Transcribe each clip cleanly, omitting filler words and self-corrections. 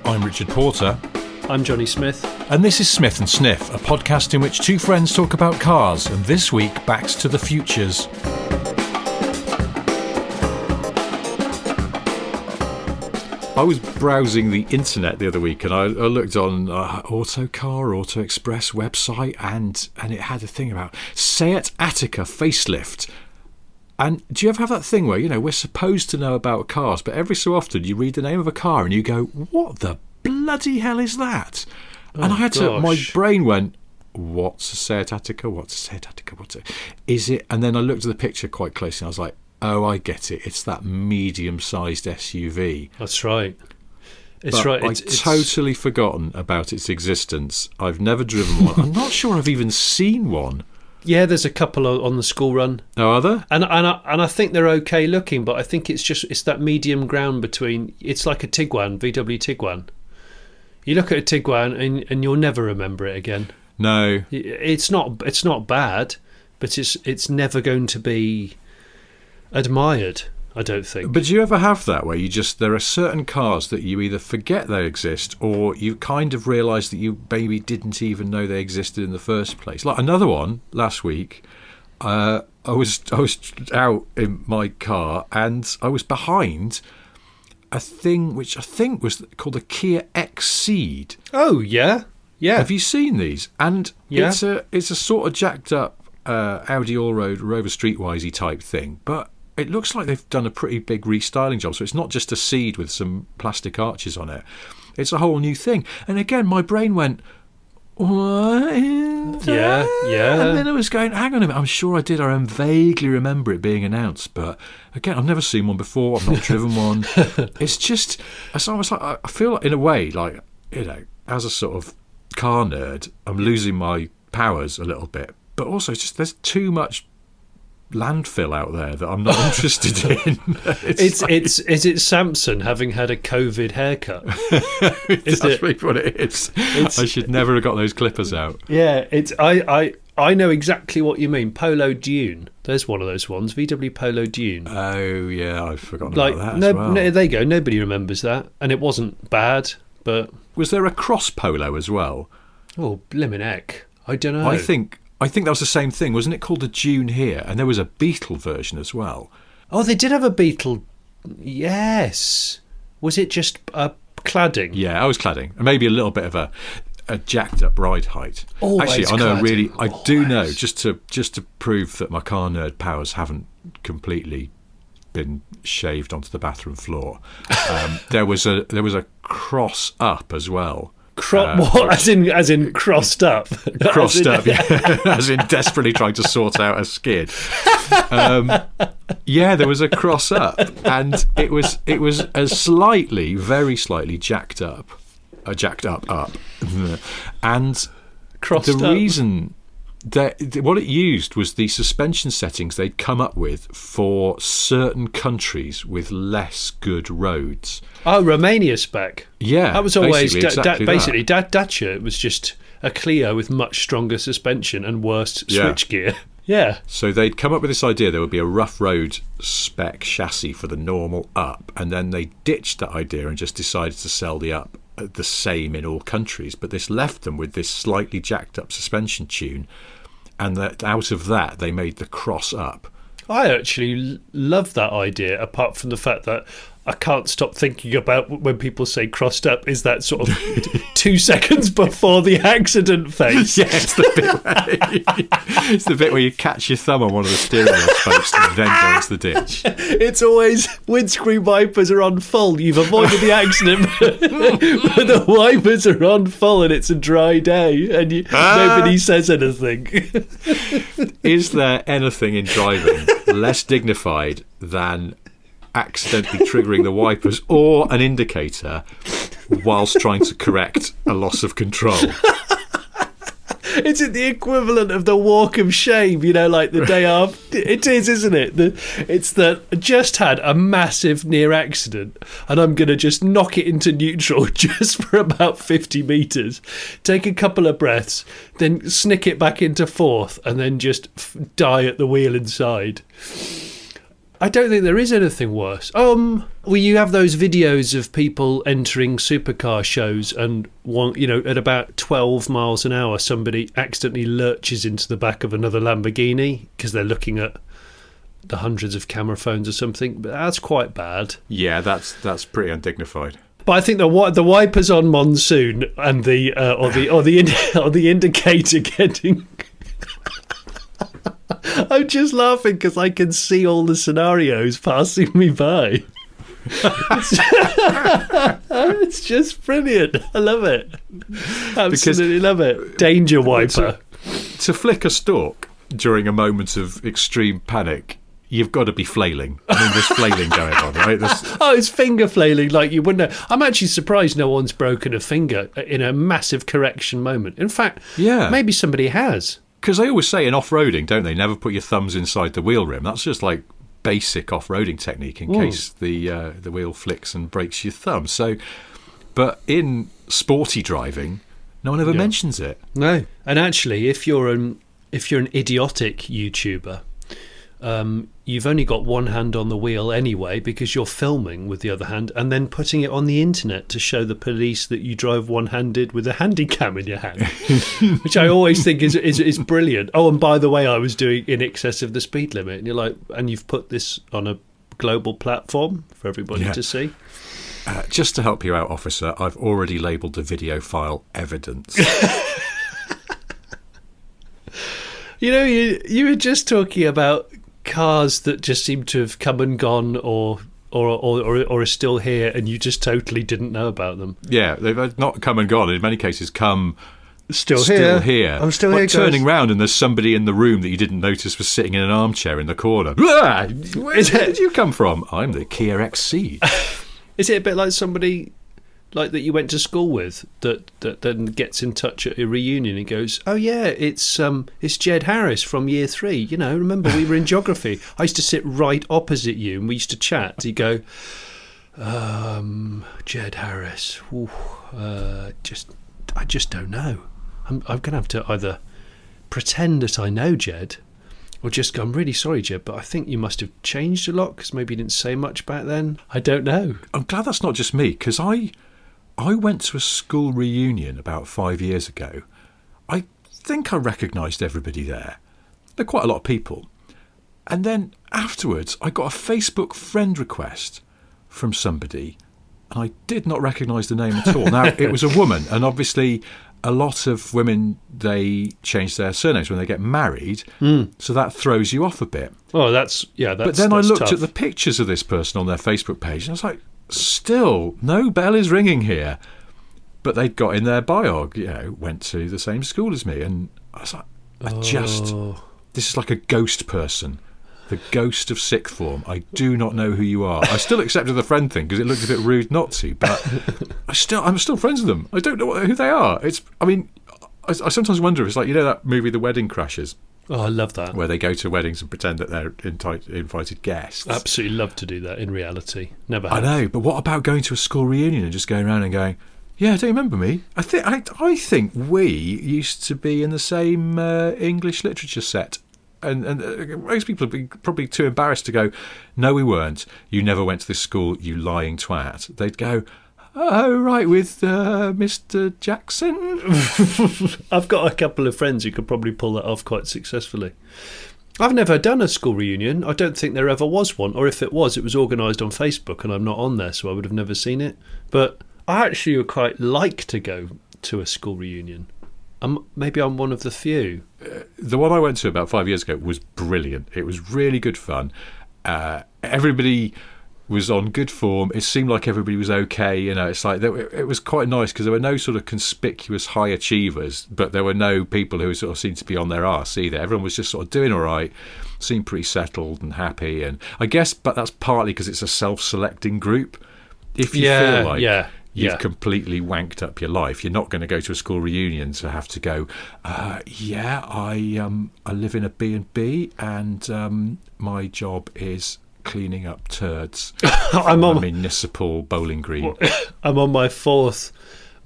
I'm Richard Porter. I'm Jonny Smith. And this is Smith and Sniff, a podcast in which two friends talk about cars, and this week, Bacs to the Futures. I was browsing the internet the other week and I looked on Autocar, Auto Express website and it had a thing about Seat Attica facelift. And do you ever have that thing where, you know, we're supposed to know about cars, but every so often you read the name of a car and you go, what the bloody hell is that? And I had to, my brain went, what's a Seat Attica? What's a Seat Attica? Is it? And then I looked at the picture quite closely and I was like, oh, I get it. It's that medium-sized SUV. That's right. It's right. I'd totally forgotten about its existence. I've never driven one. I'm not sure I've even seen one. Yeah, there's a couple on the school run. Oh, are there? And I think they're okay looking, but I think it's that medium ground between. It's like a Tiguan, VW Tiguan. You look at a Tiguan and you'll never remember it again. No, it's not bad, but it's never going to be admired, I don't think. But do you ever have that where there are certain cars that you either forget they exist or you kind of realise that you maybe didn't even know they existed in the first place? Like another one last week, I was out in my car and I was behind a thing which I think was called a Kia Exceed. Oh yeah. Have you seen these? And yeah. it's a sort of jacked up Audi Allroad Rover Streetwisey type thing, but it looks like they've done a pretty big restyling job. So it's not just a Seed with some plastic arches on it. It's a whole new thing. And again, my brain went, what is that? Yeah. And then I was going, hang on a minute, I'm sure I did. I vaguely remember it being announced. But again, I've never seen one before. I've not driven one. It's just, so I was like, I feel like in a way, like, you know, as a sort of car nerd, I'm losing my powers a little bit. But also, it's just there's too much landfill out there that I'm not interested in. Is it Samson having had a COVID haircut? That's what it is. I should never have got those clippers out. Yeah, I know exactly what you mean. Polo Dune. There's one of those ones. VW Polo Dune. Oh yeah, I've forgotten about that as well. No, there you go. Nobody remembers that, and it wasn't bad. But was there a cross Polo as well? Oh, blimmin' heck. I don't know. I think that was the same thing, wasn't it? Called a Dune here, and there was a Beetle version as well. Oh, they did have a Beetle. Yes. Was it just cladding? Yeah, I was cladding, and maybe a little bit of a jacked up ride height. Always actually, I know cladding. really. I do know just to prove that my car nerd powers haven't completely been shaved onto the bathroom floor. There was a cross up as well. What? As in crossed up? Crossed up, yeah. As in desperately trying to sort out a skid. Yeah, there was a cross up, and it was a very slightly jacked up, and crossed the up. Reason that what it used was the suspension settings they'd come up with for certain countries with less good roads. Oh, Romania spec. Yeah, that was always basically Dacia. It was just a Clio with much stronger suspension and worse switchgear. Yeah. So they'd come up with this idea there would be a rough road spec chassis for the normal up, and then they ditched that idea and just decided to sell the up the same in all countries. But this left them with this slightly jacked up suspension tune, and that out of that they made the cross up. I actually love that idea, apart from the fact that I can't stop thinking about when people say crossed up is that sort of 2 seconds before the accident phase. Yeah, it's the bit where you catch your thumb on one of the steering wheel spokes and then go into the ditch. It's always windscreen wipers are on full. You've avoided the accident, but the wipers are on full and it's a dry day and nobody says anything. Is there anything in driving less dignified than accidentally triggering the wipers or an indicator whilst trying to correct a loss of control? Is it the equivalent of the walk of shame, you know, like the day after? It is, isn't it? It's that I just had a massive near accident and I'm going to just knock it into neutral just for about 50 metres, take a couple of breaths, then snick it back into fourth and then just die at the wheel inside. I don't think there is anything worse. Well, you have those videos of people entering supercar shows, and at about 12 miles an hour, somebody accidentally lurches into the back of another Lamborghini because they're looking at the hundreds of camera phones or something. But that's quite bad. Yeah, that's pretty undignified. But I think the wipers on Monsoon and the indicator getting. I'm just laughing because I can see all the scenarios passing me by. It's just brilliant. I love it. Absolutely love it. Danger wiper. To flick a stalk during a moment of extreme panic, you've got to be flailing. I mean, there's flailing going on, right? It's finger flailing like you wouldn't know. I'm actually surprised no one's broken a finger in a massive correction moment. In fact, maybe somebody has. Because they always say in off-roading, don't they, never put your thumbs inside the wheel rim. That's just like basic off-roading technique in case the wheel flicks and breaks your thumb. So, but in sporty driving, no one ever mentions it. No. And actually, if you're an idiotic YouTuber, you've only got one hand on the wheel anyway because you're filming with the other hand and then putting it on the internet to show the police that you drove one-handed with a handy cam in your hand, which I always think is brilliant. Oh, and by the way, I was doing in excess of the speed limit. And you're like, and you've put this on a global platform for everybody to see. Just to help you out, officer, I've already labelled the video file evidence. You were just talking about cars that just seem to have come and gone or are still here, and you just totally didn't know about them. Yeah, they've not come and gone. In many cases, still here. I'm still here, guys. Turning round and there's somebody in the room that you didn't notice was sitting in an armchair in the corner. Where did you come from? I'm the Kia XC. Is it a bit like somebody like that you went to school with that then gets in touch at a reunion and goes, oh yeah, it's Jed Harris from year 3, remember we were in geography, I used to sit right opposite you and we used to chat. You go, Jed Harris, I just don't know. I'm gonna have to either pretend that I know Jed or just go, I'm really sorry, Jed, but I think you must have changed a lot because maybe you didn't say much back then. I don't know. I'm glad that's not just me, because I went to a school reunion about 5 years ago. I think I recognised everybody there. There are quite a lot of people. And then afterwards, I got a Facebook friend request from somebody, and I did not recognise the name at all. Now, it was a woman, and obviously a lot of women, they change their surnames when they get married, so that throws you off a bit. Oh, that's But then I looked tough. at the pictures of this person on their Facebook page, and I was like, still, no bell is ringing here. But they'd got in their bio, went to the same school as me. And I was like, this is like a ghost person. The ghost of sixth form. I do not know who you are. I still accepted the friend thing because it looked a bit rude not to, but I'm still friends with them. I don't know who they are. I sometimes wonder, it's like, that movie The Wedding Crashers. Oh, I love that. Where they go to weddings and pretend that they're invited guests. Absolutely love to do that in reality. Never have. I know, but what about going to a school reunion and just going around and going, yeah, don't you remember me? I think we used to be in the same English literature set. And most people would be probably too embarrassed to go, no, we weren't. You never went to this school, you lying twat. They'd go, oh, right, with Mr. Jackson. I've got a couple of friends who could probably pull that off quite successfully. I've never done a school reunion. I don't think there ever was one. Or if it was organised on Facebook and I'm not on there, so I would have never seen it. But I actually would quite like to go to a school reunion. Maybe I'm one of the few. The one I went to about 5 years ago was brilliant. It was really good fun. Everybody was on good form. It seemed like everybody was okay. It's like it was quite nice because there were no sort of conspicuous high achievers, but there were no people who sort of seemed to be on their arse either. Everyone was just sort of doing all right, seemed pretty settled and happy. And I guess, but that's partly because it's a self-selecting group. If you feel like you've completely wanked up your life, you're not going to go to a school reunion to have to go, I live in a B&B and my job is cleaning up turds. I'm on a municipal bowling green. I'm on my 4th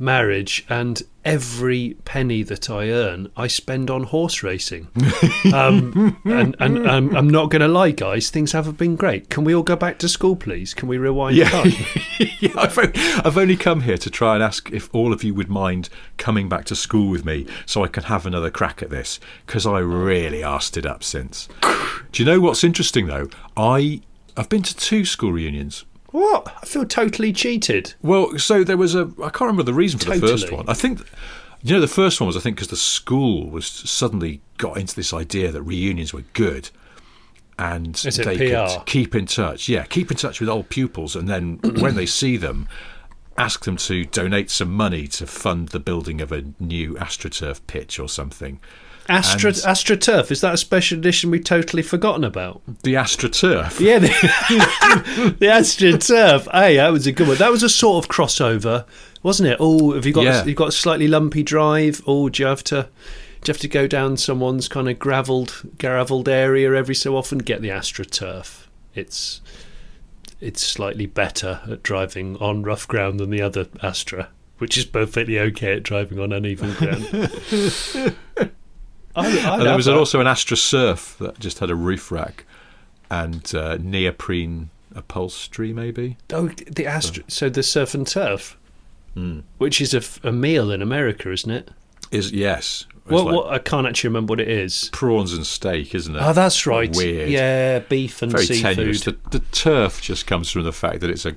marriage, and every penny that I earn, I spend on horse racing. And I'm not going to lie, guys, things haven't been great. Can we all go back to school, please? Can we rewind time? Yeah, I've only come here to try and ask if all of you would mind coming back to school with me so I can have another crack at this, because I really arsed it up since. Do you know what's interesting, though? I've been to 2 school reunions. What? I feel totally cheated. Well, so there was I can't remember the reason for the first one. I think, the first one was, I think, because the school was suddenly got into this idea that reunions were good. And they could keep in touch. Yeah, keep in touch with old pupils. And then when they see them, ask them to donate some money to fund the building of a new AstroTurf pitch or something. AstroTurf, is that a special edition we've totally forgotten about? The AstroTurf? Yeah, the AstroTurf. Hey, that was a good one. That was a sort of crossover, wasn't it? Oh, have you got you've got a slightly lumpy drive? Oh, do you have to go down someone's kind of gravelled area every so often? Get the AstroTurf. It's slightly better at driving on rough ground than the other Astra, which is perfectly okay at driving on uneven ground. And there was also an Astra Surf that just had a roof rack and neoprene upholstery, maybe. Oh, the Astra. So the Surf and Turf, which is a meal in America, isn't it? Yes. What I can't actually remember what it is. Prawns and steak, isn't it? Oh, that's right. Weird. Yeah, beef and very seafood. Tenuous. The turf just comes from the fact that it's a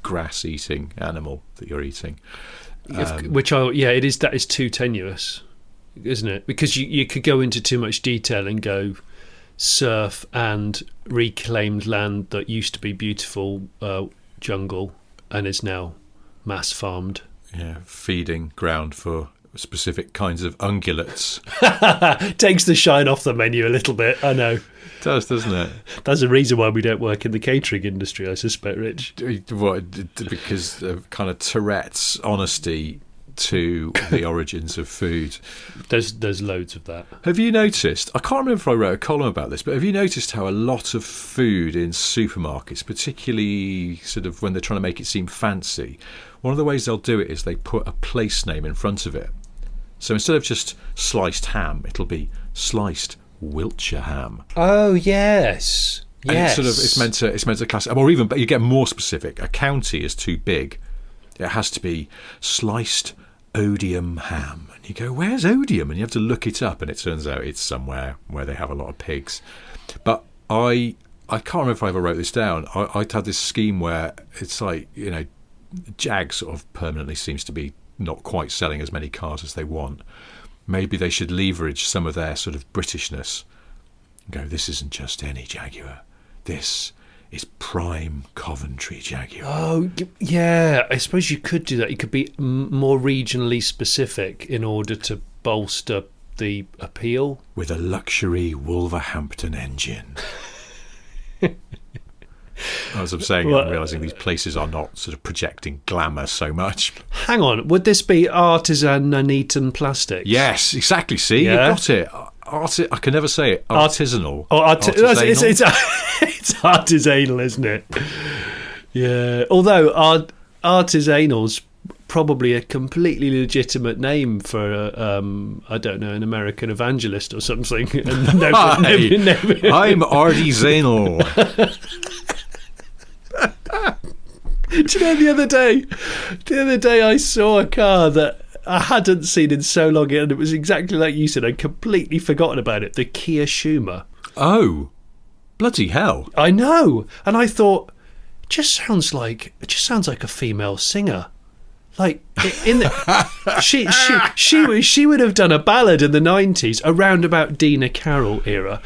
grass-eating animal that you're eating. It is. That is too tenuous, isn't it? Because you could go into too much detail and go surf and reclaimed land that used to be beautiful jungle and is now mass farmed. Yeah, feeding ground for specific kinds of ungulates. Takes the shine off the menu a little bit, I know. It does, doesn't it? That's the reason why we don't work in the catering industry, I suspect, Rich. What, because of kind of Tourette's honesty to the origins of food. There's loads of that. Have you noticed, I can't remember if I wrote a column about this, but have you noticed how a lot of food in supermarkets, particularly sort of when they're trying to make it seem fancy, one of the ways they'll do it is they put a place name in front of it. So instead of just sliced ham, it'll be sliced Wiltshire ham. Oh, yes. And yes. It's meant to class, or even, but you get more specific. A county is too big. It has to be sliced Odium ham. And you go, where's Odium? And you have to look it up, and it turns out it's somewhere where they have a lot of pigs. But I can't remember if I ever wrote this down. I had this scheme where it's like, Jag sort of permanently seems to be not quite selling as many cars as they want. Maybe they should leverage some of their sort of Britishness and go, this isn't just any Jaguar. This is prime Coventry Jaguar. Oh, yeah. I suppose you could do that. You could be more regionally specific in order to bolster the appeal. With a luxury Wolverhampton engine. As I'm saying, I'm realising these places are not sort of projecting glamour so much. Hang on, would this be artisan Nuneaton plastics? Yes, exactly. See, you got it. I can never say it. Artisanal. It's artisanal, isn't it? Yeah. Although artisanal's probably a completely legitimate name for I don't know, an American evangelist or something. I'm artisanal. Do you know, the other day I saw a car that I hadn't seen in so long, and it was exactly like you said. I'd completely forgotten about it. The Kia Shuma. Oh, bloody hell! I know, and I thought, it just sounds like a female singer. Like she would have done a ballad in the 90s around about Dina Carroll era.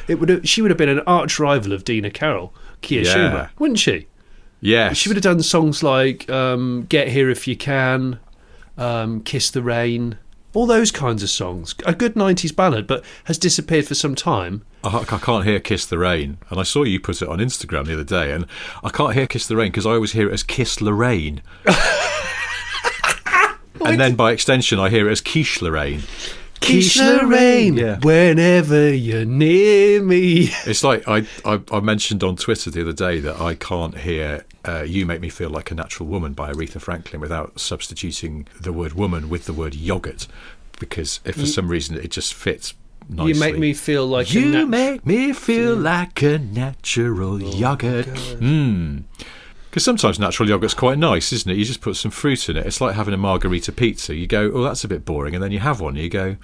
She would have been an arch rival of Dina Carroll, Kia Shuma, wouldn't she? Yes. She would have done songs like Get Here If You Can, Kiss the Rain, all those kinds of songs. A good 90s ballad, but has disappeared for some time. I can't hear Kiss the Rain. And I saw you put it on Instagram the other day, and I can't hear Kiss the Rain because I always hear it as Kiss Lorraine. And then by extension, I hear it as Quiche Lorraine. Quiche Lorraine, yeah. Whenever you're near me. It's like I mentioned on Twitter the other day that I can't hear You Make Me Feel Like a Natural Woman by Aretha Franklin without substituting the word woman with the word yogurt, because if for some reason it just fits nicely. You make me feel like you make me feel like a natural yogurt. Because sometimes natural yogurt's quite nice, isn't it? You just put some fruit in it. It's like having a margarita pizza. You go, oh, that's a bit boring, and then you have one and you go,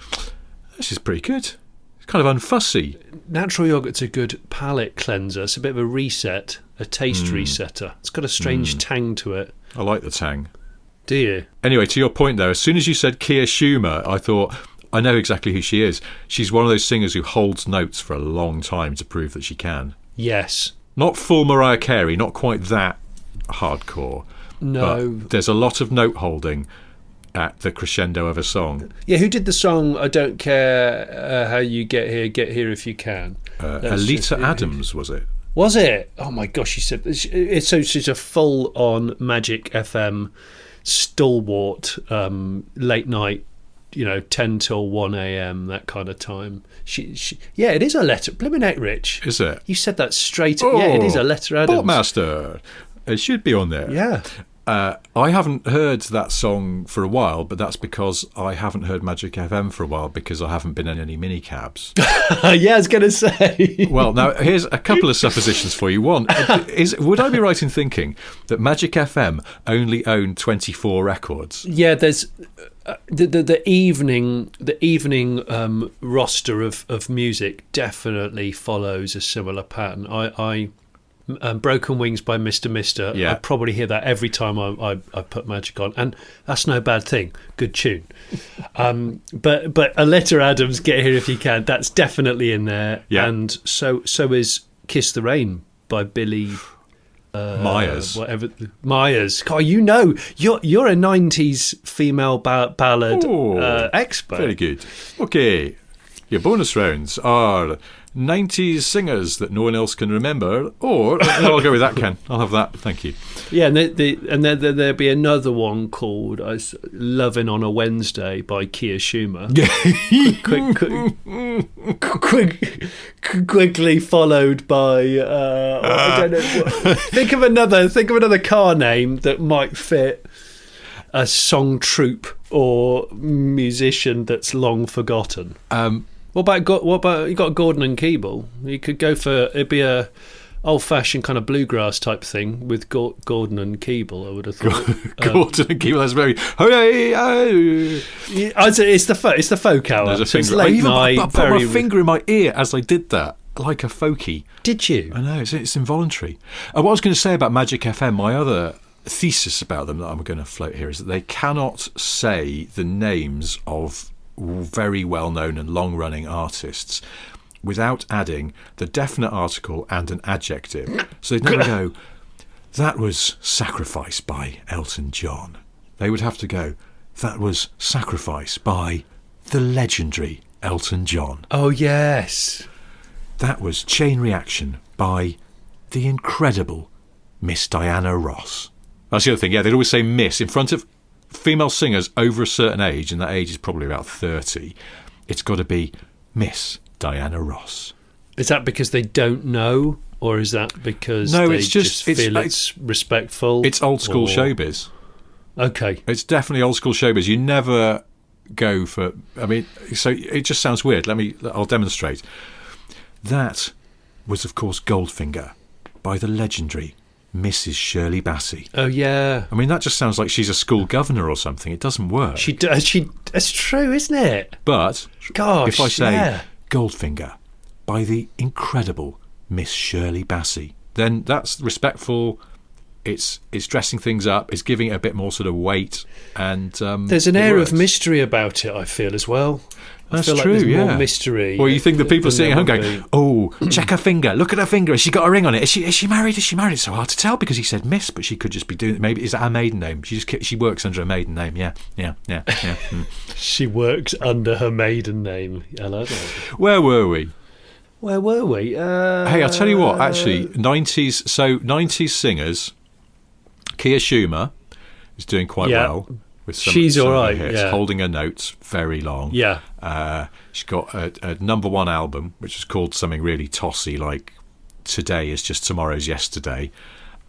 this is pretty good. It's kind of unfussy. Natural yogurt's a good palate cleanser. It's a bit of a reset, a taste resetter. It's got a strange tang to it. I like the tang. Do you? Anyway, to your point though, as soon as you said Kia Shuma, I thought, I know exactly who she is. She's one of those singers who holds notes for a long time to prove that she can. Yes. Not full Mariah Carey, not quite that hardcore. No. But there's a lot of note holding at the crescendo of a song. Yeah, who did the song I Don't Care How You Get Here If You Can? Alita Adams, was it? Was it? Oh my gosh, she said so she's a full-on Magic FM stalwart, late night, 10 till 1 a.m, that kind of time. She yeah, it is a letter. Blimmin' heck, Rich. Is it? You said that straight. Yeah, it is a letter Adams. Portmaster. It should be on there. Yeah. I haven't heard that song for a while, but that's because I haven't heard Magic FM for a while because I haven't been in any minicabs. Yeah, I was going to say. Well, now, here's a couple of suppositions for you. One, would I be right in thinking that Magic FM only own 24 records? Yeah, there's the evening roster of music definitely follows a similar pattern. I Broken Wings by Mr. Yeah. I probably hear that every time I put Magic on, and that's no bad thing. Good tune. But Aletta Adams, Get Here If You Can, that's definitely in there. Yeah. And so is Kiss the Rain by Billy Myers. Myers. God, you're a 90s female ballad expert. Very good. Okay, your bonus rounds are 90s singers that no one else can remember, or no, I'll go with that, Ken. I'll have that, thank you. Yeah, and there'll be another one called "Loving on a Wednesday" by Kia Shuma. Quickly followed by I don't know. Think of another car name that might fit a song troupe or musician that's long forgotten. What about you got Gordon and Keeble? You could go for it'd be a old-fashioned kind of bluegrass type thing with Gordon and Keeble. I would have thought. Gordon and Keeble. That's very hooray! It's the folk hour. There's a finger. I put my finger in my ear as I did that, like a folkie. Did you? I know it's involuntary. What I was going to say about Magic FM, my other thesis about them that I'm going to float here is that they cannot say the names of very well-known and long-running artists without adding the definite article and an adjective. So they'd never go, that was Sacrifice by Elton John. They would have to go, that was Sacrifice by the legendary Elton John. Oh, yes. That was Chain Reaction by the incredible Miss Diana Ross. That's the other thing. Yeah, they'd always say Miss in front of female singers over a certain age, and that age is probably about 30. It's got to be Miss Diana Ross. Is that because they don't know, or is that because they just feel it's respectful? It's old school showbiz. Okay. It's definitely old school showbiz. You never go for... I mean, so it just sounds weird. I'll demonstrate. That was, of course, Goldfinger by the legendary Mrs. Shirley Bassey. Oh, yeah. I mean, that just sounds like she's a school governor or something. It doesn't work. It's true, isn't it? But gosh, if I say Goldfinger by the incredible Miss Shirley Bassey, then that's respectful. It's dressing things up. It's giving it a bit more sort of weight. And there's an air of mystery about it, I feel, as well. That's I feel true, like there's yeah. more mystery. Well, you think the people sitting at home going, oh, check her finger, look at her finger, has she got a ring on it? Is she married? Is she married? It's so hard to tell because he said Miss, but she could just be doing, maybe, is that her maiden name? She works under a maiden name, yeah. She works under her maiden name. I like that. Where were we? Hey, I'll tell you what, actually, 90s singers, Kia Shuma is doing quite well. She's all right. Yeah. Holding her notes very long. Yeah. She's got a number one album, which is called something really tossy, like Today is Just Tomorrow's Yesterday.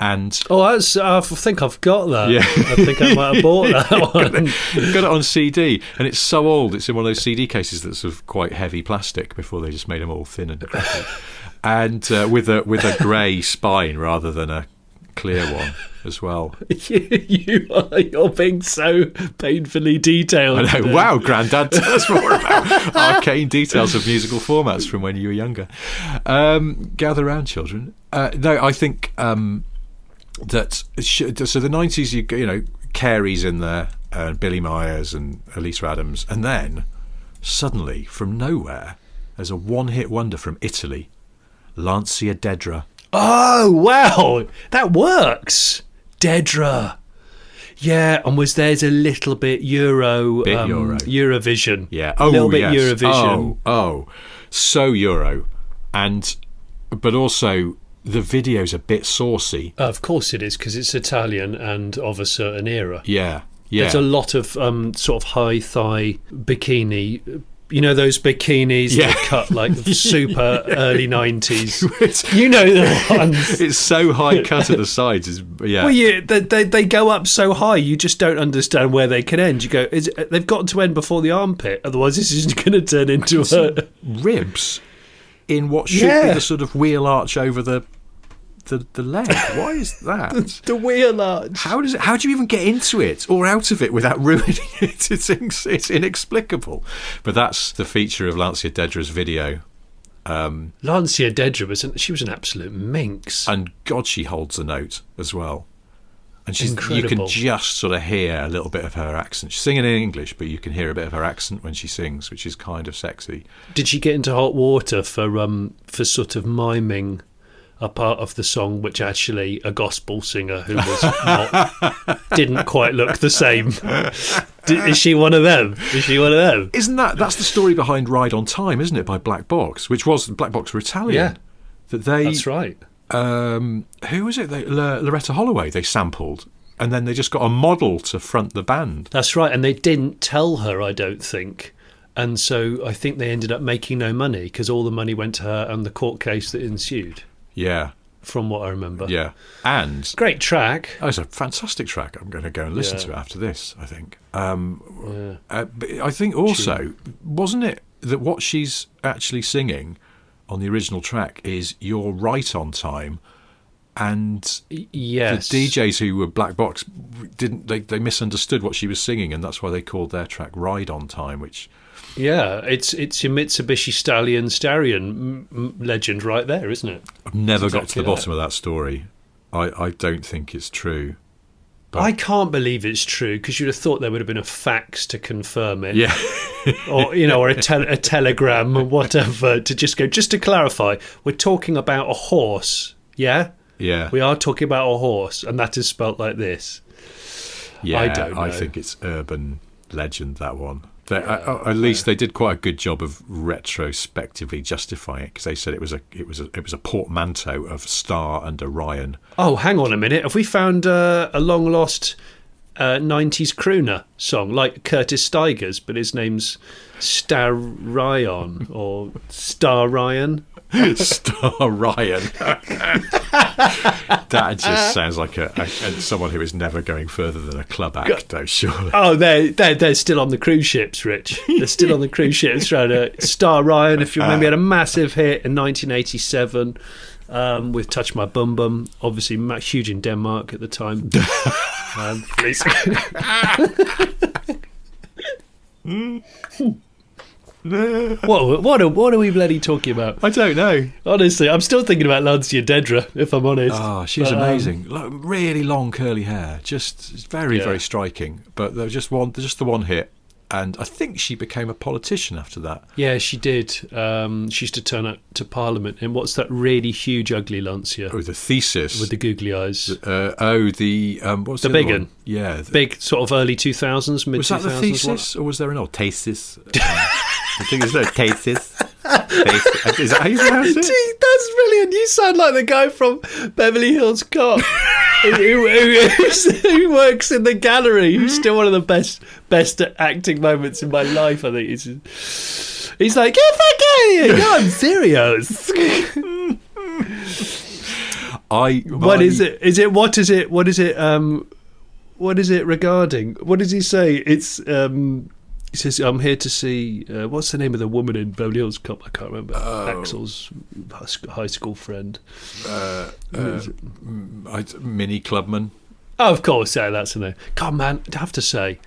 And I think I've got that. Yeah. I think I might have bought that one. got it on CD, and it's so old. It's in one of those CD cases that's of quite heavy plastic before they just made them all thin and crappy. And with a grey spine rather than a clear one as well. You're being so painfully detailed. I know. Wow, Grandad, tell us more about arcane details of musical formats from when you were younger. Gather round, children. No, I think that so the 90s, you know, Carey's in there, and Billy Myers and Elisa Adams, and then suddenly from nowhere, there's a one-hit wonder from Italy, Lancia Dedra. Oh, wow. That works. Dedra. Yeah, and there's a little bit Euro. Eurovision. Yeah. A little bit yes. Eurovision. Oh, so Euro. But also the video's a bit saucy. Of course it is, because it's Italian and of a certain era. Yeah. There's a lot of sort of high thigh bikini. You know those bikinis that cut like super early 90s. You know the ones. It's so high cut at the sides. Well, they go up so high, you just don't understand where they can end. You go, they've got to end before the armpit, otherwise this is going to turn into a ribs in what should be the sort of wheel arch over the leg. Why is that? the wheel arch. How do you even get into it or out of it without ruining it? It's inexplicable. But that's the feature of Lancia Dedra's video. Lancia Dedra she was an absolute minx. And God, she holds a note as well. And Incredible. You can just sort of hear a little bit of her accent. She's singing in English, but you can hear a bit of her accent when she sings, which is kind of sexy. Did she get into hot water for sort of miming a part of the song, which actually a gospel singer who was didn't quite look the same? Is she one of them? Isn't that's the story behind Ride on Time, isn't it, by Black Box, which was Black Box were Italian. Yeah, that's right. Who was it? Loretta Holloway they sampled, and then they just got a model to front the band. That's right, and they didn't tell her, I don't think. And so I think they ended up making no money because all the money went to her and the court case that ensued. Yeah. From what I remember. Yeah. And great track. Oh, it's a fantastic track. I'm going to go and listen to it after this, I think. But I think also, wasn't it that what she's actually singing on the original track is You're Right on Time, and yes, the DJs who were Black Box they misunderstood what she was singing, and that's why they called their track Ride on Time, which... Yeah, it's your Mitsubishi Stallion legend right there, isn't it? I've never got to the bottom of that story. I don't think it's true. But I can't believe it's true, because you'd have thought there would have been a fax to confirm it. Yeah. or a telegram or whatever to just go, just to clarify, we're talking about a horse, yeah? Yeah. We are talking about a horse, and that is spelt like this. Yeah, I don't know. I think it's urban legend, that one. At least they did quite a good job of retrospectively justifying it, because they said it was a portmanteau of Star and Orion. Oh, hang on a minute. Have we found a long lost 90s crooner song like Curtis Stigers, but his name's Star Ryan or Star Ryan? Star Ryan. That just sounds like someone who is never going further than a club act, though, surely. Oh, they're still on the cruise ships, Rich. They're still on the cruise ships trying to... Star Ryan, if you remember, had a massive hit in 1987 with Touch My Bum Bum, obviously huge in Denmark at the time. Please. What are we bloody talking about? I don't know. Honestly, I'm still thinking about Lancia Dedra, if I'm honest. Oh, she's amazing. Really long curly hair, just very, very striking. But there was just the one hit, and I think she became a politician after that. Yeah, she did. She used to turn up to Parliament in what's that really huge, ugly Lancia? Oh, the Thesis with the googly eyes. What's the big one? Yeah, big sort of early 2000s, mid 2000s. Was that the Thesis, or was there an old Thesis? I think it's no Thesis. Is that how you pronounce it? Gee, that's brilliant. You sound like the guy from Beverly Hills Cop who works in the gallery. Who's still one of the best acting moments in my life, I think. He's like, get back out of here. I'm serious. What is it? What is it? What is it regarding? What does he say? It's he says, "I'm here to see." What's the name of the woman in Beverly Hills Cop? I can't remember. Axel's high school friend. Mini Clubman. Oh, of course, yeah, that's the name. God, man, I have to say,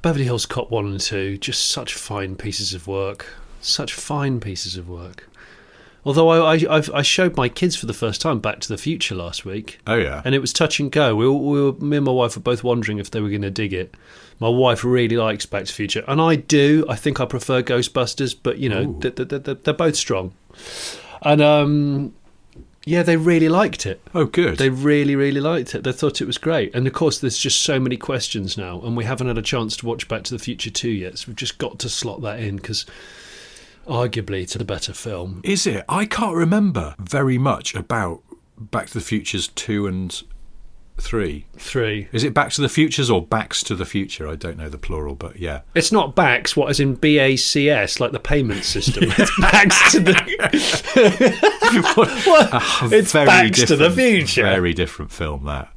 Beverly Hills Cop 1 and 2, just such fine pieces of work. Such fine pieces of work. Although I showed my kids for the first time Back to the Future last week. Oh, yeah. And it was touch and go. Me and my wife were both wondering if they were going to dig it. My wife really likes Back to the Future. And I do. I think I prefer Ghostbusters, but, you know, they're both strong. And, yeah, they really liked it. Oh, good. They really, really liked it. They thought it was great. And, of course, there's just so many questions now. And we haven't had a chance to watch Back to the Future 2 yet. So we've just got to slot that in because arguably it's a better film. Is it? I can't remember very much about Back to the Futures 2 and 3. 3. Is it Back to the Futures or Bacs to the Future? I don't know the plural, but yeah. It's not Bacs, what, as in BACS, like the payment system. It's Bacs to the... It's Bacs to the Future. Very different film, that.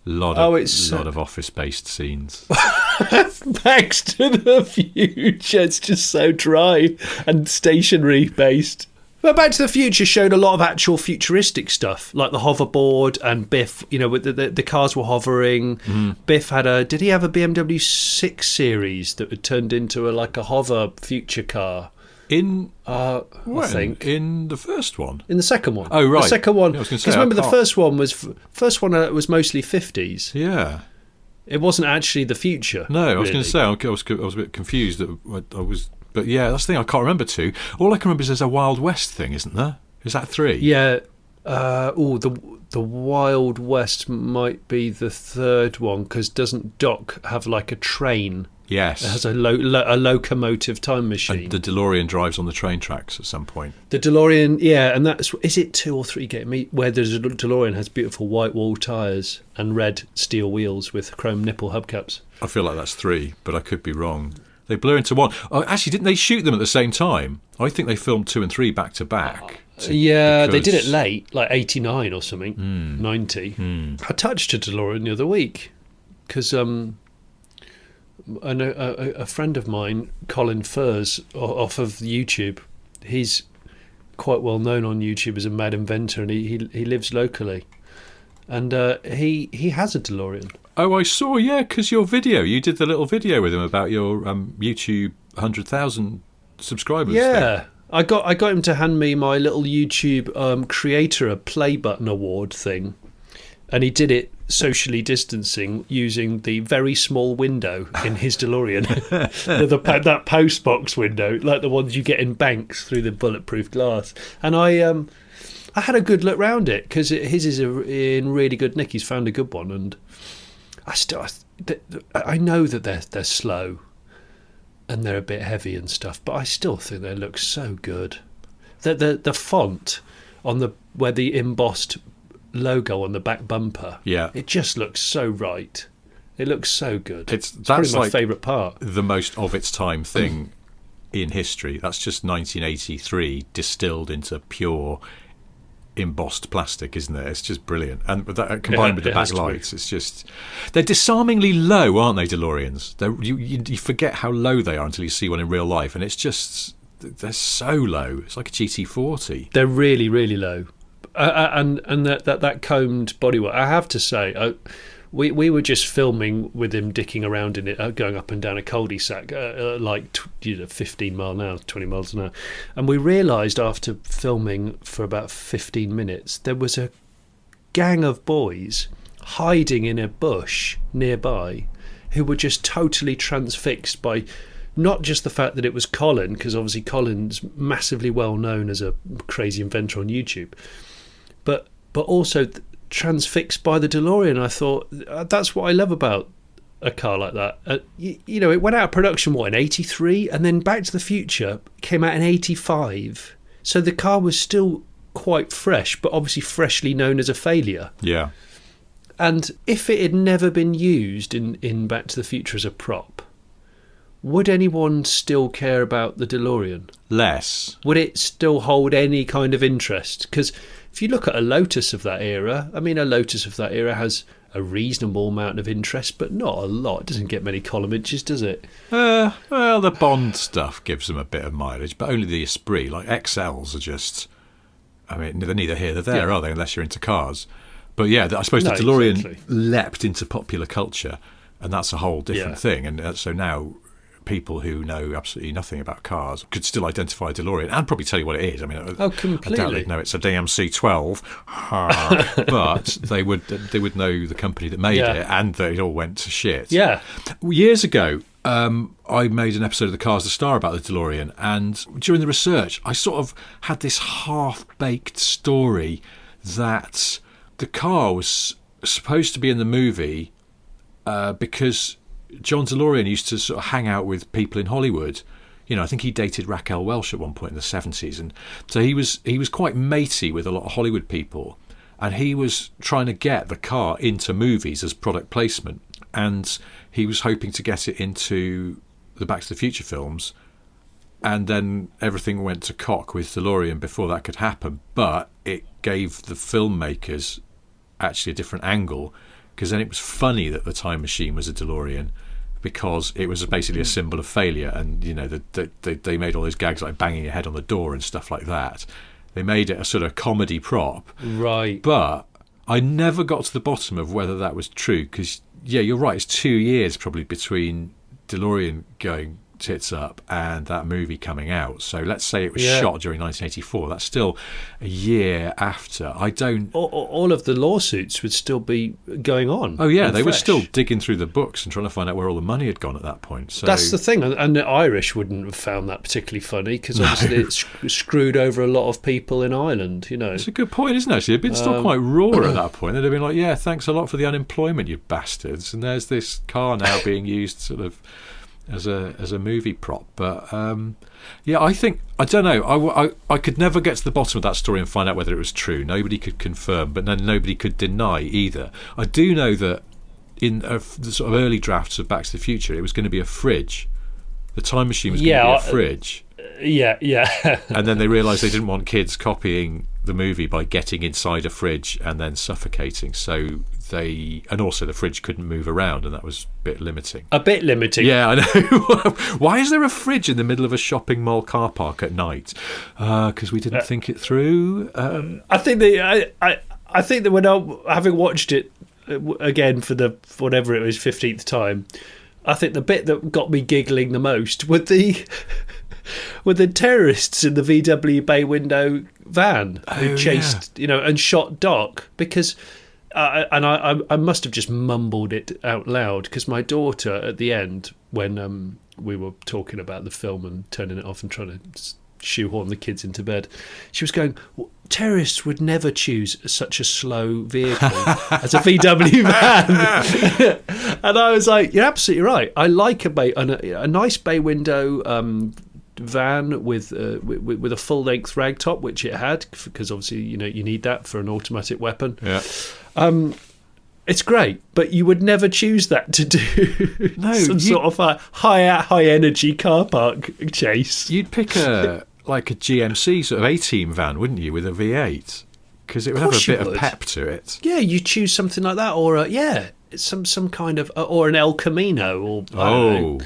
Lot of office-based scenes. Bacs to the Future. It's just so dry and stationary-based. But Back to the Future showed a lot of actual futuristic stuff, like the hoverboard and Biff. You know, with the cars were hovering. Biff had did he have a BMW 6 Series that had turned into a hover future car? I think in the first one. In the second one. Oh, right. The second one. Because remember, the first one was mostly 50s. Yeah. It wasn't actually the future. No, I was going to say I was a bit confused. But yeah, that's the thing. I can't remember 2. All I can remember is there's a Wild West thing, isn't there? Is that 3? Yeah. The Wild West might be the third one, because doesn't Doc have like a train? Yes. It has a locomotive time machine. And the DeLorean drives on the train tracks at some point. The DeLorean, yeah, and is it 2 or 3 Get Me? Where the DeLorean has beautiful white wall tyres and red steel wheels with chrome nipple hubcaps. I feel like that's 3, but I could be wrong. They blur into 1. Oh, actually, didn't they shoot them at the same time? I think they filmed 2 and 3 back to back. Yeah, they did it late, like 89 or something, 90. I touched a DeLorean the other week because a friend of mine, Colin Furs, off of YouTube, he's quite well known on YouTube as a mad inventor, and he lives locally, and he has a DeLorean. Oh, I saw, yeah, because you did the little video with him about your YouTube 100,000 subscribers. Yeah. Thing. I got him to hand me my little YouTube creator a play button award thing, and he did it socially distancing using the very small window in his DeLorean, that post box window, like the ones you get in banks through the bulletproof glass. And I had a good look round it because his is in really good nick. He's found a good one, and I know that they're slow and they're a bit heavy and stuff, but I still think they look so good. The font on where the embossed logo on the back bumper, yeah, it just looks so right. It looks so good. That's probably my favourite part. The most of its time thing in history. That's just 1983 distilled into pure embossed plastic, isn't it? It's just brilliant. And that combined with the backlights, it's just, they're disarmingly low, aren't they, DeLoreans? You forget how low they are until you see one in real life, and it's just, they're so low. It's like a GT40. They're really, really low. And that combed bodywork, I have to say, we were just filming with him dicking around in it, going up and down a cul-de-sac, like 15 mile an hour, 20 miles an hour, and we realised after filming for about 15 minutes there was a gang of boys hiding in a bush nearby who were just totally transfixed by not just the fact that it was Colin, because obviously Colin's massively well known as a crazy inventor on YouTube, but also transfixed by the DeLorean. I thought, that's what I love about a car like that. You know, it went out of production, in 83? And then Back to the Future came out in 85. So the car was still quite fresh, but obviously freshly known as a failure. Yeah. And if it had never been used in Back to the Future as a prop, would anyone still care about the DeLorean? Less. Would it still hold any kind of interest? Because if you look at a Lotus of that era, I mean, a Lotus of that era has a reasonable amount of interest, but not a lot. It doesn't get many column inches, does it? Well, the Bond stuff gives them a bit of mileage, but only the Esprit. Like XLs are just, I mean, they're neither here nor there, are they? Unless you're into cars. But yeah, I suppose the DeLorean leapt into popular culture, and that's a whole different thing. And so now people who know absolutely nothing about cars could still identify a DeLorean and probably tell you what it is. I mean, completely. I doubt they'd know it's a DMC-12, but they would know the company that made it and that it all went to shit. Yeah. Years ago, I made an episode of The Cars the Star about the DeLorean, and during the research, I sort of had this half-baked story that the car was supposed to be in the movie because John DeLorean used to sort of hang out with people in Hollywood. You know, I think he dated Raquel Welch at one point in the 70s, and so he was quite matey with a lot of Hollywood people, and he was trying to get the car into movies as product placement, and he was hoping to get it into the Back to the Future films, and then everything went to cock with DeLorean before that could happen. But it gave the filmmakers actually a different angle, because then it was funny that the time machine was a DeLorean, because it was basically a symbol of failure. And you know, they made all those gags like banging your head on the door and stuff like that. They made it a sort of comedy prop, right? But I never got to the bottom of whether that was true, because yeah, you're right, it's 2 years probably between DeLorean going tits up and that movie coming out. So let's say it was shot during 1984. That's still a year after. I don't... All of the lawsuits would still be going on. Oh, yeah, they were still digging through the books and trying to find out where all the money had gone at that point. So that's the thing. And the Irish wouldn't have found that particularly funny, because obviously it screwed over a lot of people in Ireland, you know. It's a good point, isn't it, actually? They'd been still quite raw at that point. They'd have been like, yeah, thanks a lot for the unemployment, you bastards. And there's this car now being used sort of as a movie prop. But yeah, I don't know, I could never get to the bottom of that story and find out whether it was true. Nobody could confirm, but then nobody could deny either. I do know that in the sort of early drafts of Back to the Future, it was going to be a fridge. The time machine was going to be a fridge. Yeah. And then they realised they didn't want kids copying the movie by getting inside a fridge and then suffocating. So and also the fridge couldn't move around, and that was a bit limiting. Yeah, I know. Why is there a fridge in the middle of a shopping mall car park at night? Because we didn't think it through. I think that when having watched it again for the whatever it was 15th time, I think the bit that got me giggling the most were the terrorists in the VW bay window van who chased, and shot Doc, because I must have just mumbled it out loud, because my daughter at the end, when we were talking about the film and turning it off and trying to shoehorn the kids into bed, she was going, terrorists would never choose such a slow vehicle as a VW van. And I was like, you're absolutely right. I like a nice bay window van with a full length rag top, which it had, because obviously you need that for an automatic weapon. Yeah. It's great, but you would never choose that to do sort of a high energy car park chase. You'd pick a GMC sort of A-Team van, wouldn't you, with a V8? Because it would have a bit of pep to it. Yeah, you choose something like that, or some kind of, or an El Camino, or I don't know.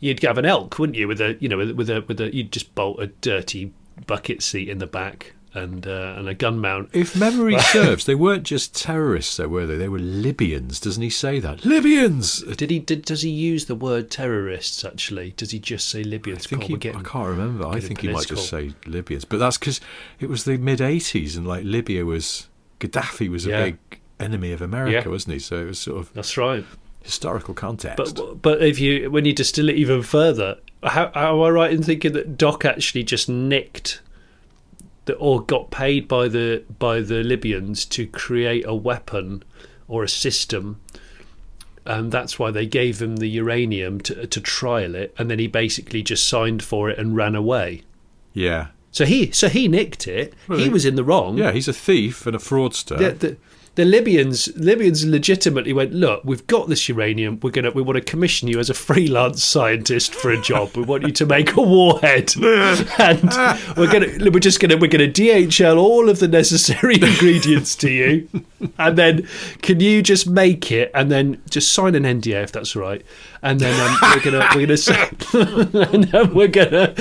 You'd have an Elk, wouldn't you? With a you'd just bolt a dirty bucket seat in the back and a gun mount. If memory serves, they weren't just terrorists, though, were they? They were Libyans. Doesn't he say that? Libyans. Does he use the word terrorists? Actually, does he just say Libyans? I can't remember. I think he might just say Libyans, but that's because it was the mid-80s, and Gaddafi was a big enemy of America, wasn't he? So it was sort of that's right. Historical context. But when you distill it even further, how am I right in thinking that Doc actually just nicked or got paid by the Libyans to create a weapon or a system, and that's why they gave him the uranium to trial it, and then he basically just signed for it and ran away? Yeah. So he nicked it. Well, he was in the wrong. Yeah, he's a thief and a fraudster. the Libyans legitimately went, look, we've got this uranium. We want to commission you as a freelance scientist for a job. We want you to make a warhead, and we're gonna DHL all of the necessary ingredients to you, and then can you just make it and then just sign an NDA if that's all right, and then we're gonna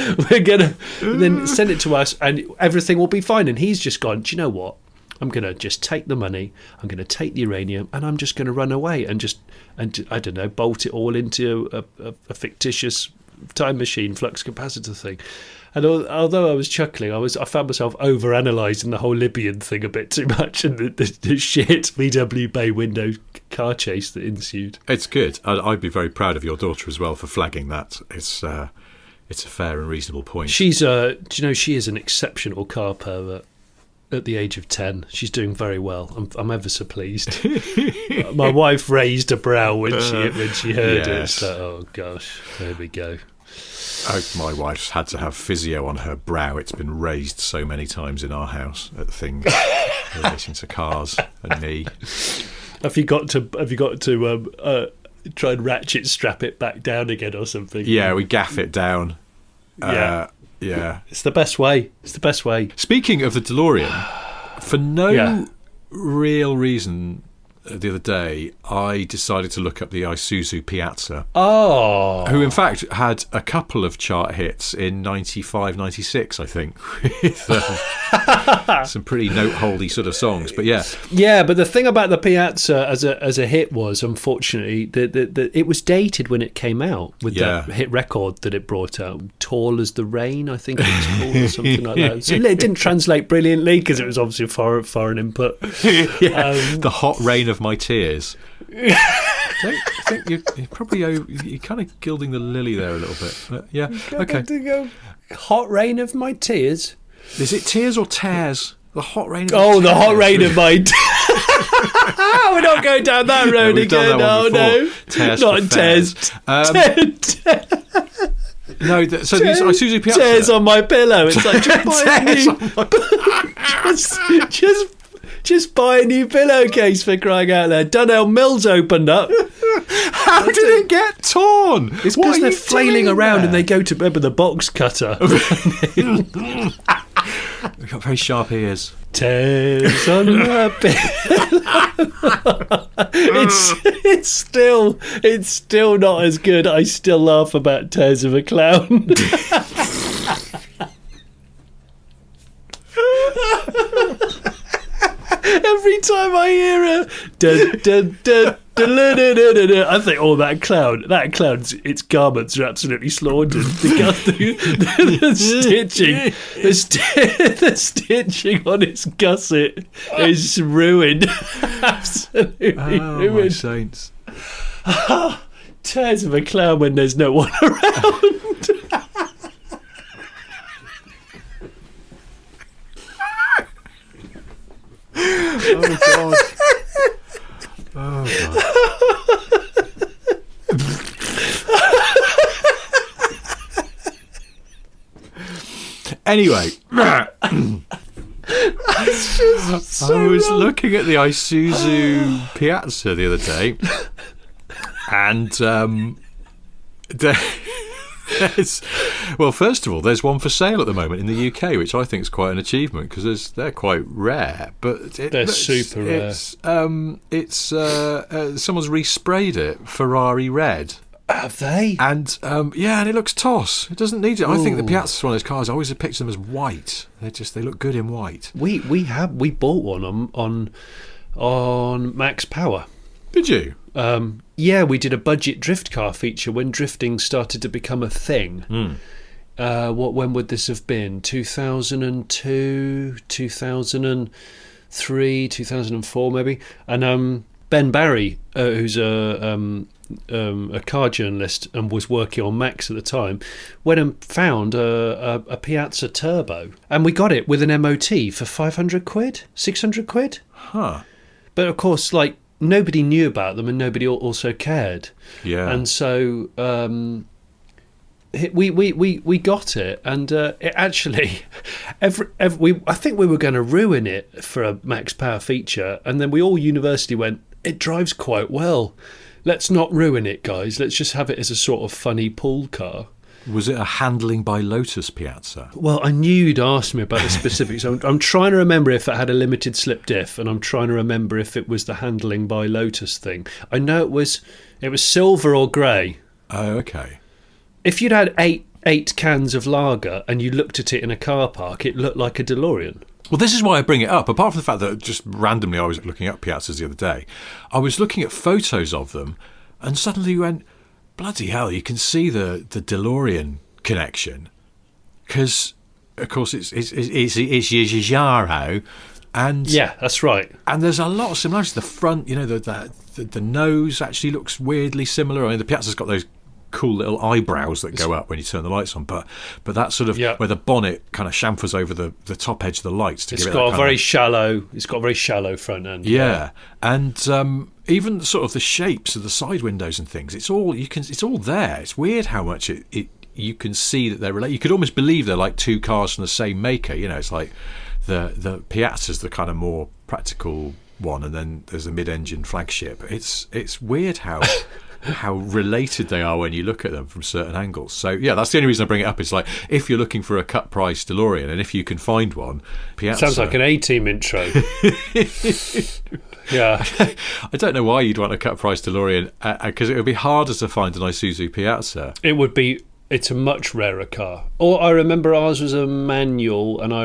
then send it to us, and everything will be fine. And he's just gone, do you know what? I'm going to just take the money, I'm going to take the uranium, and I'm just going to run away and I don't know, bolt it all into a fictitious time machine flux capacitor thing. And although I was chuckling, I found myself over-analysing the whole Libyan thing a bit too much, and the shit VW bay window car chase that ensued. It's good. I'd be very proud of your daughter as well for flagging that. It's a fair and reasonable point. Do you know, she is an exceptional car pervert. At the age of 10, she's doing very well. I'm ever so pleased. My wife raised a brow when she heard it. So, oh gosh, there we go. My wife's had to have physio on her brow. It's been raised so many times in our house at things relating to cars and me. Have you got to try and ratchet strap it back down again or something? Yeah, we gaff it down. Yeah. Yeah. It's the best way. Speaking of the DeLorean, for no real reason, the other day, I decided to look up the Isuzu Piazza. Oh. Who, in fact, had a couple of chart hits in 95, 96, I think. Some pretty note-holdy sort of songs, but yeah. Yeah, but the thing about the Piazza as a hit was, unfortunately, that it was dated when it came out with that hit record that it brought out. Tall as the Rain, I think it was called, or something like that. So it didn't translate brilliantly because it was obviously foreign input. The Hot Rain of My Tears. I think you're probably you're kind of gilding the lily there a little bit. But yeah, okay. Hot Rain of My Tears. Is it tears or tears? The Hot Rain of My tears. The Hot Rain of My Tears. We're not going down that road again. No. Tears not tears. No, so these Isuzu Piazza. Tears on my pillow. It's like just buy a new pillowcase for crying out loud. Dunelm Mills opened up. How did it get torn? It's because they're flailing around and they go to bed with a box cutter. They've got very sharp ears. Tears on my pillow. It's still not as good. I still laugh about Tears of a Clown. Every time I hear a I think, that clown's its garments are absolutely slaughtered. The stitching on its gusset is ruined. Absolutely ruined. My saints. Tears of a Clown when there's no one around. Oh God. Oh God. Anyway, I was looking at the Isuzu Piazza the other day, and well, first of all, there's one for sale at the moment in the UK, which I think is quite an achievement because they're quite rare. But they're super rare. Someone's resprayed it Ferrari red. Have they? And and it looks toss. It doesn't need it. Ooh. I think the Piazza's one of those cars. I always picture them as white. They look good in white. We bought one on Max Power. Did you? We did a budget drift car feature when drifting started to become a thing. When would this have been? 2002, 2003, 2004 maybe. And Ben Barry, who's a car journalist and was working on Max at the time, went and found a Piazza Turbo, and we got it with an MOT for 500 quid, 600 quid. Huh. But of course, nobody knew about them and nobody also cared. Yeah. And so we got it, and it actually, I think we were going to ruin it for a max power feature, and then we all universally went, it drives quite well. Let's not ruin it, guys. Let's just have it as a sort of funny pool car. Was it a handling by Lotus Piazza? Well, I knew you'd ask me about the specifics. I'm trying to remember if it had a limited slip diff, and I'm trying to remember if it was the handling by Lotus thing. I know it was silver or grey. Oh, okay. If you'd had eight cans of lager and you looked at it in a car park, it looked like a DeLorean. Well, this is why I bring it up. Apart from the fact that just randomly I was looking up Piazzas the other day, I was looking at photos of them, and suddenly went, bloody hell, you can see the DeLorean connection. Because, of course, it's Giugiaro. And yeah, that's right. And there's a lot of similarities. The front, the nose actually looks weirdly similar. I mean, the Piazza's got those cool little eyebrows that go up when you turn the lights on, but that sort of where the bonnet kind of chamfers over the top edge of the lights to give it that kind it's got a very shallow front end. Yeah. And even sort of the shapes of the side windows and things, it's all there. It's weird how much it you can see that they're related. You could almost believe they're like two cars from the same maker. It's like the Piazza's the kind of more practical one, and then there's the mid-engine flagship. It's weird how related they are when you look at them from certain angles. So yeah, that's the only reason I bring it up. It's like, if you're looking for a cut price DeLorean, and if you can find one, Piazza. Sounds like an A-Team intro. Yeah. I don't know why you'd want a cut price DeLorean, because it would be harder to find an Isuzu Piazza. It would be. It's a much rarer car. Or I remember ours was a manual, and I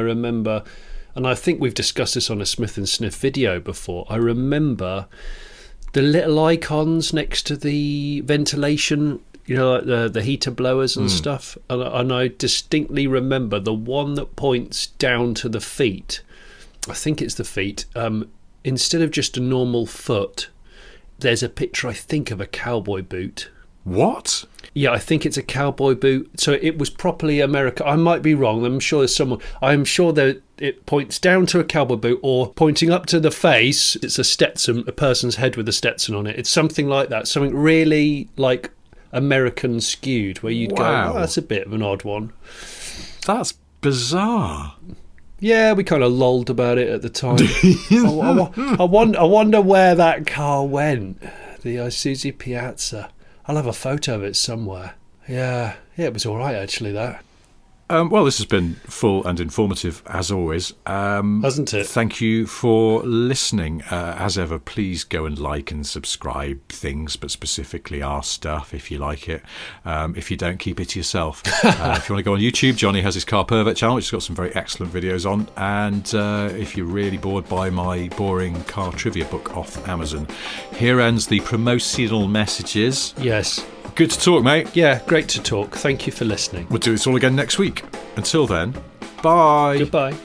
think we've discussed this on a Smith and Sniff video before. I remember the little icons next to the ventilation, like the heater blowers and stuff. And I distinctly remember the one that points down to the feet. I think it's the feet. Instead of just a normal foot, there's a picture, I think, of a cowboy boot. What? Yeah, I think it's a cowboy boot. So it was properly American. I might be wrong. I'm sure that it points down to a cowboy boot, or pointing up to the face, it's a Stetson, a person's head with a Stetson on it. It's something like that. Something really like American skewed, where you'd go, oh, that's a bit of an odd one. That's bizarre. Yeah, we kind of lolled about it at the time. I wonder where that car went. The Isuzu Piazza. I'll have a photo of it somewhere. Yeah, it was all right, actually, that. Well, this has been full and informative, as always. Hasn't it? Thank you for listening. As ever, please go and like and subscribe things, but specifically our stuff, if you like it. If you don't, keep it to yourself. If you want to go on YouTube, Jonny has his Car Pervert channel, which has got some very excellent videos on. And if you're really bored by my boring car trivia book off Amazon, here ends the promotional messages. Yes. Good to talk, mate. Yeah, great to talk. Thank you for listening. We'll do this all again next week. Until then, bye. Goodbye.